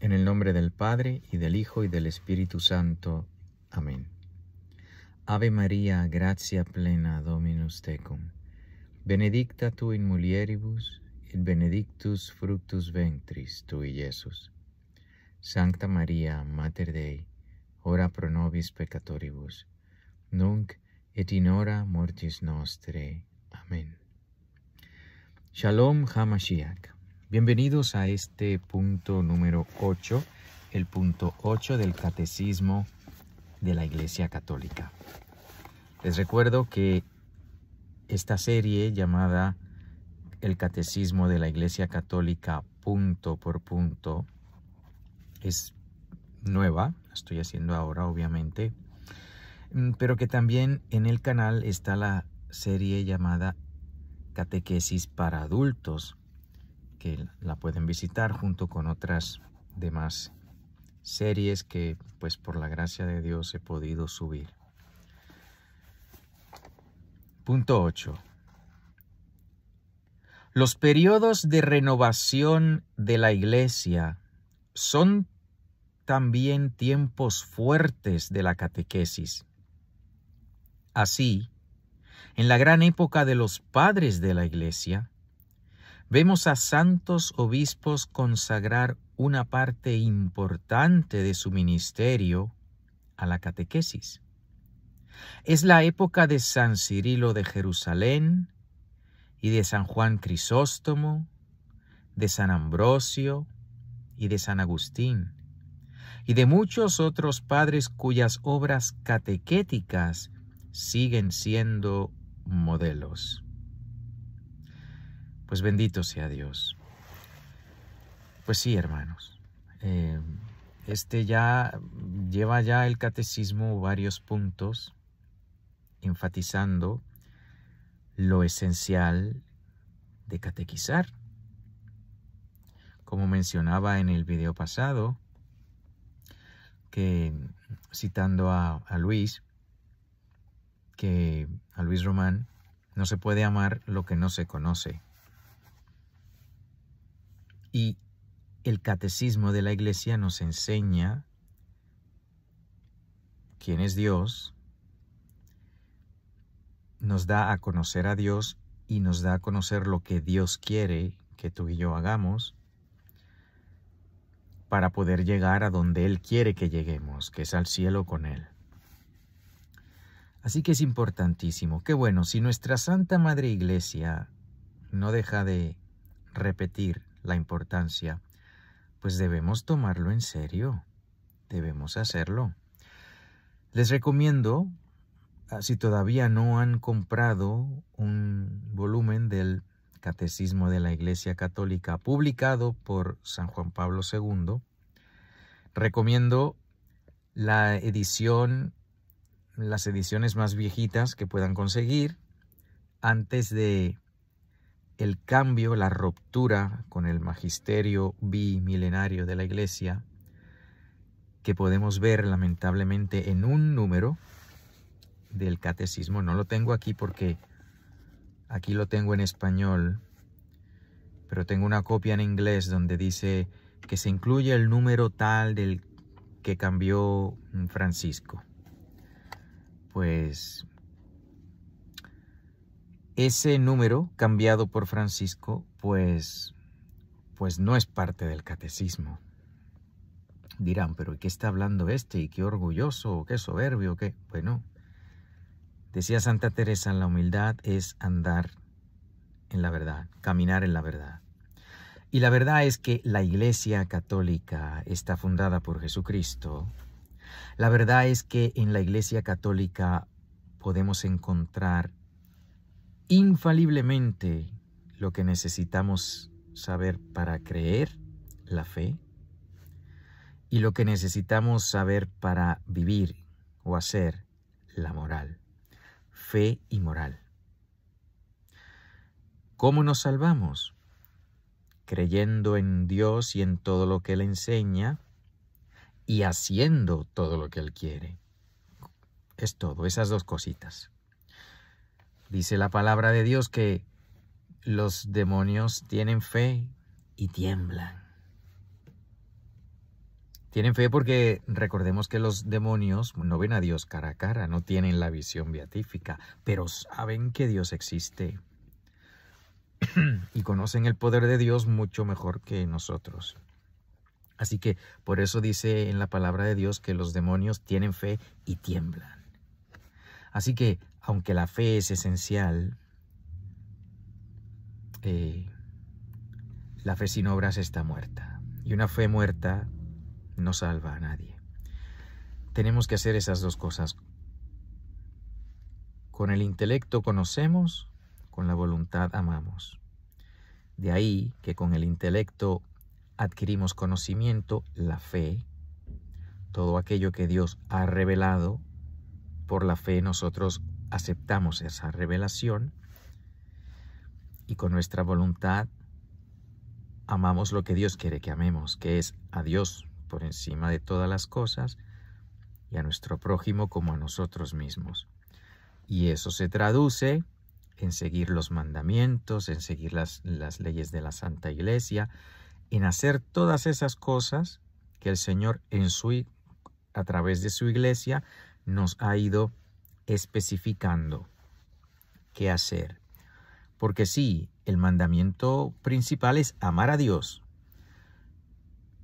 En el nombre del Padre, y del Hijo, y del Espíritu Santo. Amén. Ave María, gratia plena, Dominus tecum. Benedicta tu in mulieribus, et benedictus fructus ventris tui, Iesus. Sancta Maria, Mater Dei, ora pro nobis peccatoribus, nunc et in hora mortis nostrae. Amén. Shalom HaMashiach. Bienvenidos a este punto número 8, el punto 8 del Catecismo de la Iglesia Católica. Les recuerdo que esta serie llamada El Catecismo de la Iglesia Católica punto por punto es nueva, la estoy haciendo ahora obviamente, pero que también en el canal está la serie llamada Catequesis para adultos, que la pueden visitar junto con otras demás series que pues por la gracia de Dios he podido subir. Punto 8. Los periodos de renovación de la Iglesia son también tiempos fuertes de la catequesis. Así, en la gran época de los padres de la Iglesia, vemos a santos obispos consagrar una parte importante de su ministerio a la catequesis. Es la época de San Cirilo de Jerusalén y de San Juan Crisóstomo, de San Ambrosio y de San Agustín, y de muchos otros padres cuyas obras catequéticas siguen siendo modelos. Pues bendito sea Dios. Pues sí, hermanos, lleva ya el catecismo varios puntos enfatizando lo esencial de catequizar. Como mencionaba en el video pasado, que citando a Luis Román, no se puede amar lo que no se conoce. Y el catecismo de la Iglesia nos enseña quién es Dios, nos da a conocer a Dios y nos da a conocer lo que Dios quiere que tú y yo hagamos para poder llegar a donde Él quiere que lleguemos, que es al cielo con Él. Así que es importantísimo. Qué bueno, si nuestra Santa Madre Iglesia no deja de repetir la importancia, pues debemos tomarlo en serio, debemos hacerlo. Les recomiendo, si todavía no han comprado un volumen del Catecismo de la Iglesia Católica publicado por San Juan Pablo II, recomiendo las ediciones más viejitas que puedan conseguir antes de el cambio, la ruptura con el magisterio bimilenario de la Iglesia, que podemos ver lamentablemente en un número del catecismo. No lo tengo aquí porque aquí lo tengo en español, pero tengo una copia en inglés donde dice que se incluye el número tal del que cambió Francisco. Pues ese número cambiado por Francisco, pues no es parte del catecismo. Dirán, pero ¿qué está hablando este? ¿Y qué orgulloso? ¿Qué soberbio? ¿Qué? Bueno, decía Santa Teresa, la humildad es andar en la verdad, caminar en la verdad. Y la verdad es que la Iglesia Católica está fundada por Jesucristo. La verdad es que en la Iglesia Católica podemos encontrar infaliblemente lo que necesitamos saber para creer, la fe, y lo que necesitamos saber para vivir o hacer, la moral, fe y moral. ¿Cómo nos salvamos? Creyendo en Dios y en todo lo que Él enseña y haciendo todo lo que Él quiere. Es todo, esas dos cositas. Dice la palabra de Dios que los demonios tienen fe y tiemblan. Tienen fe porque recordemos que los demonios no ven a Dios cara a cara, no tienen la visión beatífica, pero saben que Dios existe y conocen el poder de Dios mucho mejor que nosotros. Así que por eso dice en la palabra de Dios que los demonios tienen fe y tiemblan. Así que aunque la fe es esencial, la fe sin obras está muerta. Y una fe muerta no salva a nadie. Tenemos que hacer esas dos cosas. Con el intelecto conocemos, con la voluntad amamos. De ahí que con el intelecto adquirimos conocimiento, la fe, todo aquello que Dios ha revelado, por la fe nosotros aceptamos esa revelación y con nuestra voluntad amamos lo que Dios quiere que amemos, que es a Dios por encima de todas las cosas y a nuestro prójimo como a nosotros mismos. Y eso se traduce en seguir los mandamientos, en seguir las leyes de la Santa Iglesia, en hacer todas esas cosas que el Señor a través de su Iglesia nos ha ido especificando qué hacer. Porque sí, el mandamiento principal es amar a Dios.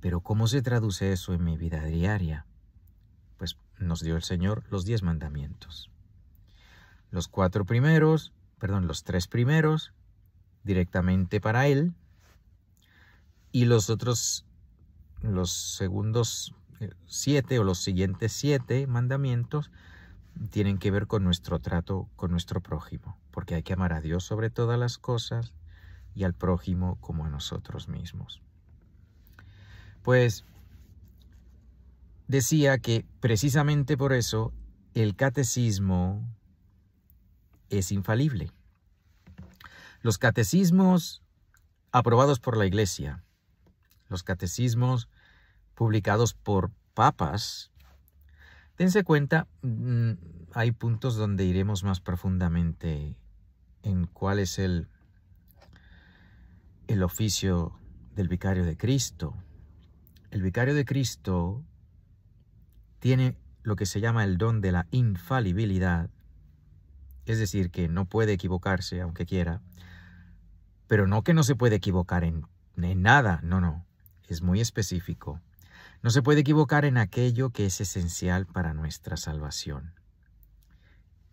Pero ¿cómo se traduce eso en mi vida diaria? Pues nos dio el Señor los 10 mandamientos. Los 3 primeros directamente para Él, y los segundos 7 o los siguientes 7 mandamientos tienen que ver con nuestro trato con nuestro prójimo, porque hay que amar a Dios sobre todas las cosas y al prójimo como a nosotros mismos. Pues decía que precisamente por eso el catecismo es infalible. Los catecismos aprobados por la Iglesia, los catecismos publicados por papas, dense cuenta, hay puntos donde iremos más profundamente en cuál es el oficio del vicario de Cristo. El vicario de Cristo tiene lo que se llama el don de la infalibilidad, es decir, que no puede equivocarse aunque quiera, pero no que no se puede equivocar en nada, no, es muy específico. No se puede equivocar en aquello que es esencial para nuestra salvación.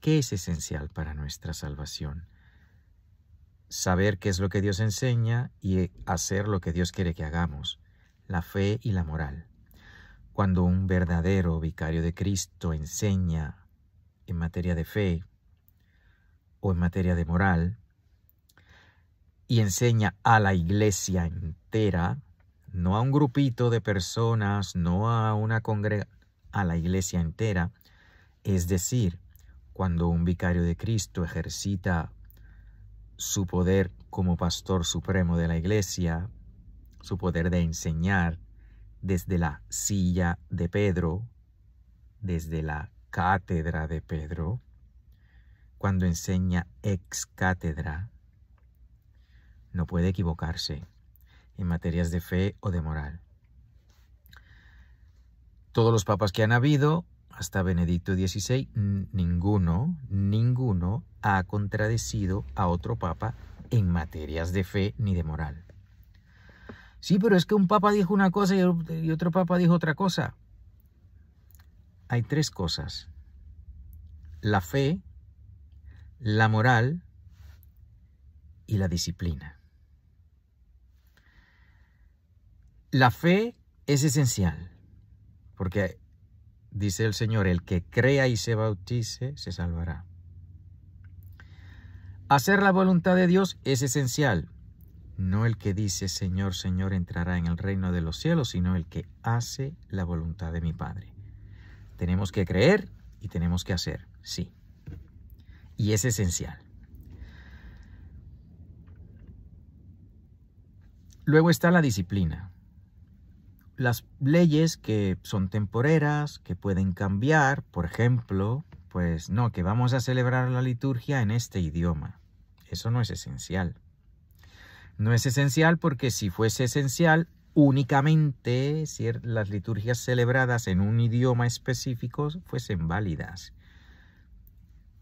¿Qué es esencial para nuestra salvación? Saber qué es lo que Dios enseña y hacer lo que Dios quiere que hagamos, la fe y la moral. Cuando un verdadero vicario de Cristo enseña en materia de fe o en materia de moral y enseña a la iglesia entera, no a un grupito de personas, no a una congregación, a la iglesia entera, es decir, cuando un vicario de Cristo ejercita su poder como pastor supremo de la iglesia, su poder de enseñar desde la silla de Pedro, desde la cátedra de Pedro, cuando enseña ex cátedra, no puede equivocarse en materias de fe o de moral. Todos los papas que han habido, hasta Benedicto XVI, ninguno ha contradecido a otro papa en materias de fe ni de moral. Sí, pero es que un papa dijo una cosa y otro papa dijo otra cosa. Hay 3 cosas: la fe, la moral y la disciplina. La fe es esencial, porque dice el Señor, el que crea y se bautice, se salvará. Hacer la voluntad de Dios es esencial. No el que dice, Señor, Señor, entrará en el reino de los cielos, sino el que hace la voluntad de mi Padre. Tenemos que creer y tenemos que hacer, sí. Y es esencial. Luego está la disciplina. Las leyes que son temporeras, que pueden cambiar, por ejemplo, pues no, que vamos a celebrar la liturgia en este idioma. Eso no es esencial. No es esencial porque si fuese esencial, únicamente si las liturgias celebradas en un idioma específico fuesen válidas.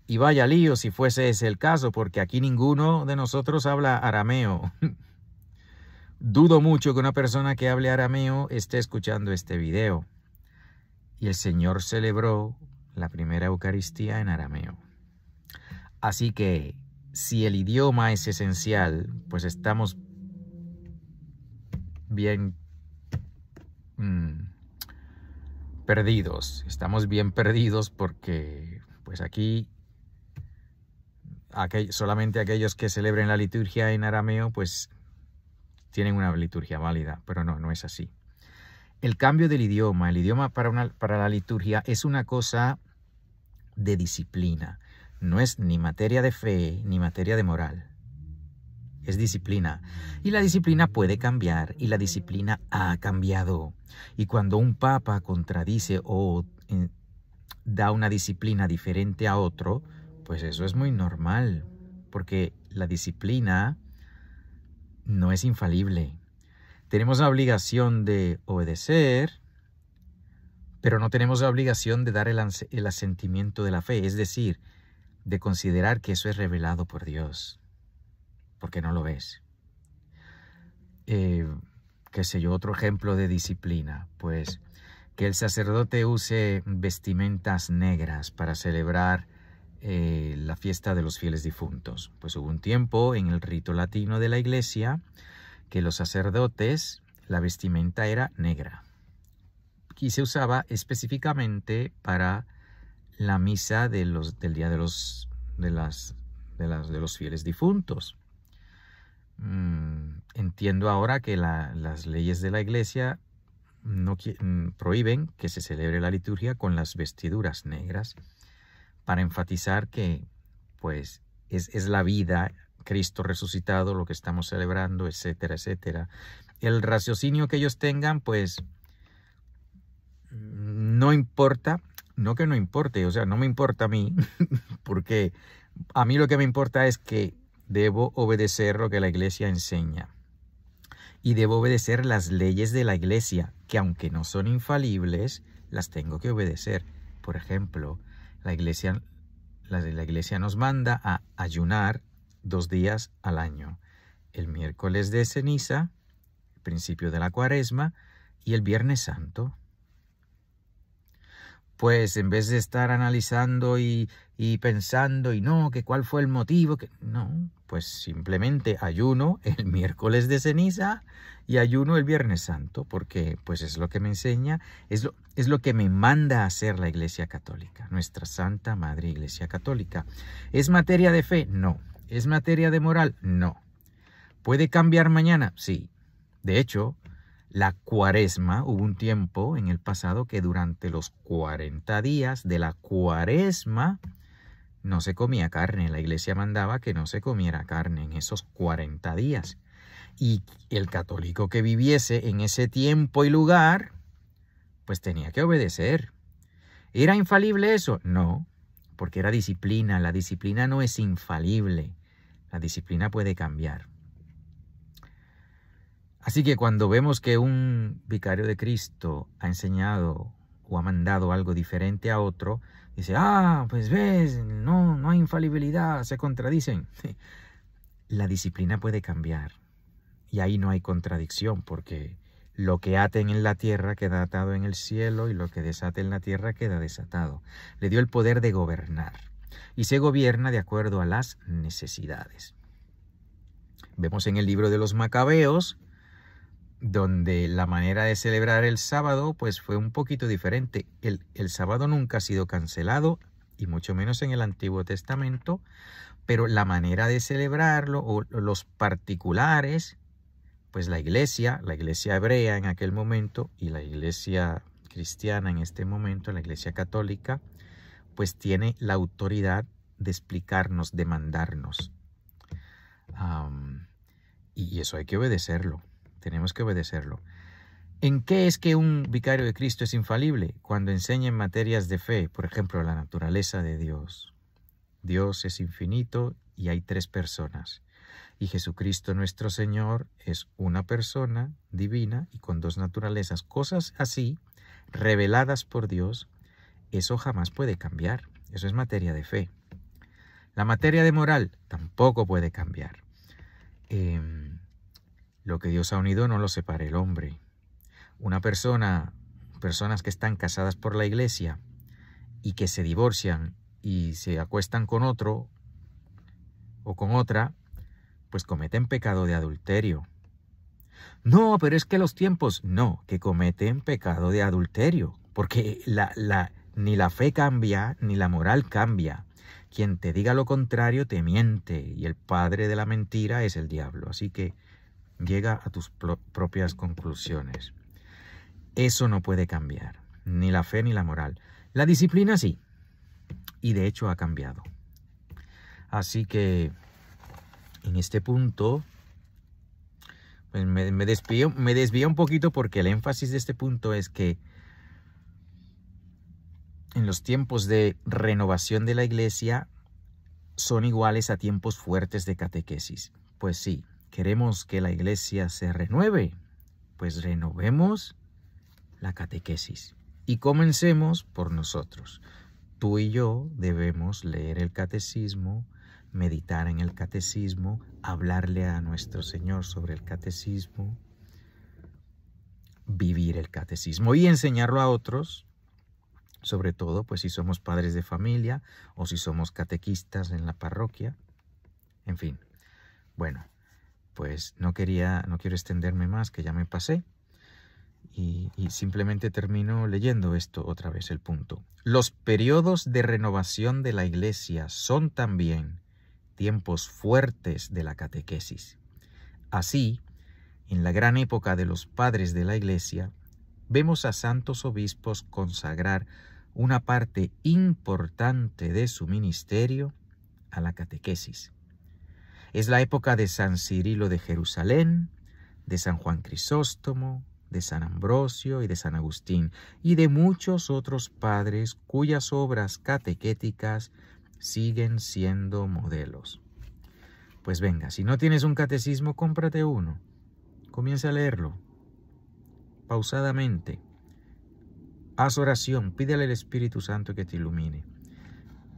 Y vaya lío si fuese ese el caso, porque aquí ninguno de nosotros habla arameo. Dudo mucho que una persona que hable arameo esté escuchando este video. Y el Señor celebró la primera Eucaristía en arameo. Así que si el idioma es esencial, pues estamos bien perdidos. Estamos bien perdidos porque pues aquí solamente aquellos que celebren la liturgia en arameo pues tienen una liturgia válida, pero no es así. El cambio del idioma, el idioma para la liturgia es una cosa de disciplina. No es ni materia de fe ni materia de moral. Es disciplina. Y la disciplina puede cambiar, y la disciplina ha cambiado. Y cuando un papa contradice o da una disciplina diferente a otro, pues eso es muy normal, porque la disciplina no es infalible. Tenemos la obligación de obedecer, pero no tenemos la obligación de dar el asentimiento de la fe, es decir, de considerar que eso es revelado por Dios, porque no lo es. Qué sé yo, otro ejemplo de disciplina, pues que el sacerdote use vestimentas negras para celebrar la fiesta de los fieles difuntos. Pues hubo un tiempo en el rito latino de la iglesia que los sacerdotes, la vestimenta era negra y se usaba específicamente para la misa del día de los fieles difuntos. Entiendo ahora que las leyes de la iglesia no prohíben que se celebre la liturgia con las vestiduras negras, para enfatizar que pues es la vida, Cristo resucitado, lo que estamos celebrando, etcétera, etcétera. El raciocinio que ellos tengan, pues no importa, no que no importe, o sea, no me importa a mí, porque a mí lo que me importa es que debo obedecer lo que la iglesia enseña. Y debo obedecer las leyes de la iglesia, que aunque no son infalibles, las tengo que obedecer. Por ejemplo, la iglesia nos manda a ayunar 2 días al año. El miércoles de ceniza, principio de la cuaresma, y el viernes santo. Pues en vez de estar analizando y pensando, y no, que cuál fue el motivo, no, pues simplemente ayuno el miércoles de ceniza y ayuno el viernes santo, porque pues es lo que me enseña, es lo que me manda a hacer la Iglesia Católica, nuestra Santa Madre Iglesia Católica. ¿Es materia de fe? No. ¿Es materia de moral? No. ¿Puede cambiar mañana? Sí. De hecho, la cuaresma, hubo un tiempo en el pasado que durante los 40 días de la cuaresma no se comía carne. La iglesia mandaba que no se comiera carne en esos 40 días. Y el católico que viviese en ese tiempo y lugar, pues tenía que obedecer. ¿Era infalible eso? No, porque era disciplina. La disciplina no es infalible. La disciplina puede cambiar. Así que cuando vemos que un vicario de Cristo ha enseñado o ha mandado algo diferente a otro, dice, pues ves, no hay infalibilidad, se contradicen. La disciplina puede cambiar y ahí no hay contradicción, porque lo que aten en la tierra queda atado en el cielo y lo que desate en la tierra queda desatado. Le dio el poder de gobernar y se gobierna de acuerdo a las necesidades. Vemos en el libro de los Macabeos, donde la manera de celebrar el sábado pues fue un poquito diferente. El sábado nunca ha sido cancelado, y mucho menos en el Antiguo Testamento, pero la manera de celebrarlo, o los particulares, pues la iglesia hebrea en aquel momento y la iglesia cristiana en este momento, la iglesia católica, pues tiene la autoridad de explicarnos, de mandarnos. Y eso hay que obedecerlo. Tenemos que obedecerlo. ¿En qué es que un vicario de Cristo es infalible? Cuando enseña en materias de fe, por ejemplo, la naturaleza de Dios. Dios es infinito y hay 3 personas. Y Jesucristo nuestro Señor es una persona divina y con dos naturalezas. Cosas así, reveladas por Dios, eso jamás puede cambiar. Eso es materia de fe. La materia de moral tampoco puede cambiar. Lo que Dios ha unido no lo separe el hombre. Personas que están casadas por la iglesia y que se divorcian y se acuestan con otro o con otra, pues cometen pecado de adulterio. No, pero es que los tiempos, no, que cometen pecado de adulterio, porque ni la fe cambia, ni la moral cambia. Quien te diga lo contrario te miente, y el padre de la mentira es el diablo. Así que llega a tus propias conclusiones. Eso no puede cambiar, ni la fe ni la moral. La disciplina sí, y de hecho ha cambiado. Así que en este punto pues me desvío un poquito, porque el énfasis de este punto es que en los tiempos de renovación de la iglesia son iguales a tiempos fuertes de catequesis. Pues sí, queremos que la iglesia se renueve, pues renovemos la catequesis y comencemos por nosotros. Tú y yo debemos leer el catecismo, meditar en el catecismo, hablarle a nuestro Señor sobre el catecismo, vivir el catecismo y enseñarlo a otros, sobre todo pues si somos padres de familia o si somos catequistas en la parroquia. En fin, bueno, pues no quiero extenderme más, que ya me pasé. Y simplemente termino leyendo esto otra vez, el punto. Los periodos de renovación de la iglesia son también tiempos fuertes de la catequesis. Así, en la gran época de los padres de la iglesia, vemos a santos obispos consagrar una parte importante de su ministerio a la catequesis. Es la época de San Cirilo de Jerusalén, de San Juan Crisóstomo, de San Ambrosio y de San Agustín, y de muchos otros padres cuyas obras catequéticas siguen siendo modelos. Pues venga, si no tienes un catecismo, cómprate uno. Comienza a leerlo pausadamente. Haz oración, pídele al Espíritu Santo que te ilumine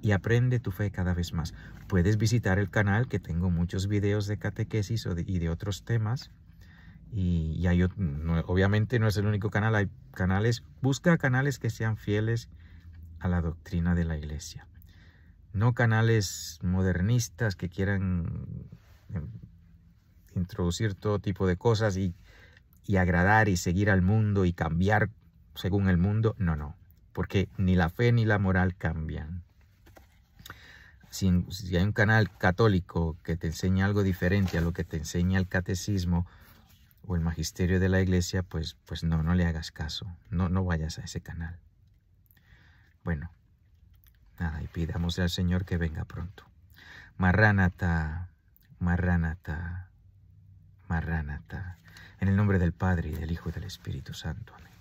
y aprende tu fe cada vez más. Puedes visitar el canal, que tengo muchos videos de catequesis y de otros temas. Y obviamente no es el único canal, hay canales, busca canales que sean fieles a la doctrina de la iglesia. No canales modernistas que quieran introducir todo tipo de cosas y agradar y seguir al mundo y cambiar según el mundo. No, porque ni la fe ni la moral cambian. Si hay un canal católico que te enseña algo diferente a lo que te enseña el catecismo o el magisterio de la iglesia, pues no le hagas caso, no vayas a ese canal. Bueno, nada, y pidámosle al Señor que venga pronto. Marránata, Marránata, Marránata. En el nombre del Padre, y del Hijo y del Espíritu Santo. Amén.